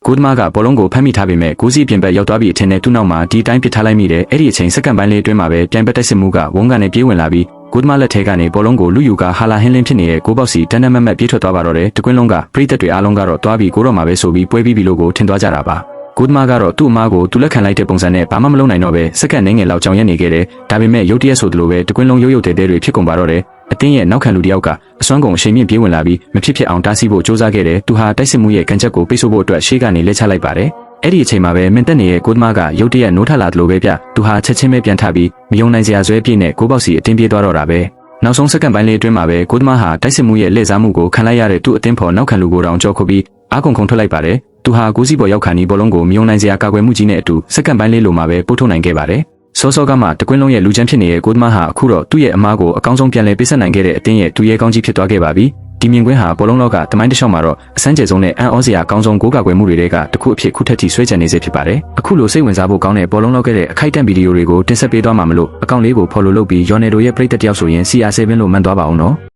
ကိုဒမာကဘောလုံးကိုဖမ်းမိထားပေမဲ့ကိုစီပြင်ပက်ရောက်သွားပြီးအထင်နဲ့သူ့နောက်မှာဒီတိုင်းပစ်ထားလိုက်မိတယ်အဲ့ဒီအချိန်စက္ကန့်ပိုင်းလေးအတွင်းမှာပဲပြန်ပက်တိုက်စစ်မှုကဝုန်းကနေပြေးဝင်လာပြီးကိုဒမာလက်ထဲကနေဘောလုံးကိုလူယူကဟာလာဟင်းလင်းဖြစ်နေတဲ့ကိုပေါက်စီတန်းတန်းမတ်မတ်ပြေးထွက်သွားပါတော့တယ်တကွင်းလုံးကပရိသတ်တွေအားလုံးကတော့သွားပြီးကိုတော့မှာပဲဆိုပြီးပွဲပြီးပြီလို့ကိုထင်သွားကြတာပါကိုဒမာကတော့သူ့အမားကိုသူလက်ခံလိုက်တဲ့ပုံစံနဲ့ဘာမှမလုပ်နိုင်တော့ပဲစက္ကန့်နှင်းငယ်လောက်ကြောင်ရက်နေခဲ့တယ်ဒါပေမဲ့ရုတ်တရက်ဆိုသလိုပဲတကွင်းလုံးရုပ်တဲတဲတွေဖြစ်ကုန်ပါတော့တယ်အတင်းရဲ့နောက်ခံလူတစ်ယောက်ကအစွမ်းကုန်အရှိန်မြင့်ပြေးဝင်လာပြီးမဖြစ်ဖြစ်အောင်တားဆီးဖို့စ조사ခဲ့တယ်သူဟာတိုက်စစ်မှုရဲ့ကန်ချက်ကိုပိတ်ဆို့ဖို့အတွက်ရှေ့ကနေလက်ချလိုက်ပါတယ်အဲ့ဒီအချိန်မှာပဲမင်းတက်နေတဲ့ကိုဒမာကရုတ်တရက်နိုးထလာသလိုပဲပြသူဟာချက်ချင်းပဲပြန်ထပြီးမယုံနိုင်စရာဇွဲပြည့်နဲ့ကိုပေါက်စီအတင်းပြေးသွားတော့တာပဲနောက်ဆုံးစက္ကန့်ပိုင်းလေးအတွင်းမှာပဲကိုဒမာဟာတိုက်စစ်မှုရဲ့လှည့်စားမှုကိုခံလိုက်ရတဲ့သူ့အတင်းဖော်နောက်ခံလူကိုတောင်ကြောက်ခုပြီးအားကုန်ခုန်ထွက်လိုက်ပါတယ်သူဟာကိုစီပေါ်ရောက်ခါနီဘောလုံးကိုမယုံနိုင်စရာကာကွယ်မှုကြီးနဲ့အတူစက္ကန့်ပိုင်းလေးလိုမှာပဲပို့ထုတ်နိုင်ခဲ့ပါတယ်စောစောကမှတကွင်းလုံးရဲ့လူချမ်းဖြစ်နေတဲ့ကိုဒမာဟာအခုတော့သူ့ရဲ့အမားကိုအကောင်းဆုံးပြန်လည်ပေးဆက်နိုင်ခဲ့တဲ့အတင်းရဲ့သူရဲကောင်းကြီးဖြစ်သွားခဲ့ပါပြီဒီမြင်ကွင်းဟာဘောလုံးလောကတမိုင်းတစ်လျှောက်မှာတော့အစမ်းကျယ်ဆုံးနဲ့အံ့ဩစရာအကောင်းဆုံးကိုးကာကွယ်မှုတွေကတခုအဖြစ်ခုထက်ထိဆွဲချန်နေစေဖြစ်ပါတယ်အခုလိုစိတ်ဝင်စားဖို့ကောင်းတဲ့ဘောလုံးလောကရဲ့အခိုက်အတန့်ဗီဒီယိုတွေကိုတင်ဆက်ပေးသွားမှာမလို့အကောင့်လေးကို follow လုပ်ပြီး Yonero ရဲ့ပရိသတ်တယောက်ဆိုရင် CR7 လို့မှတ်သွားပါအောင်နော်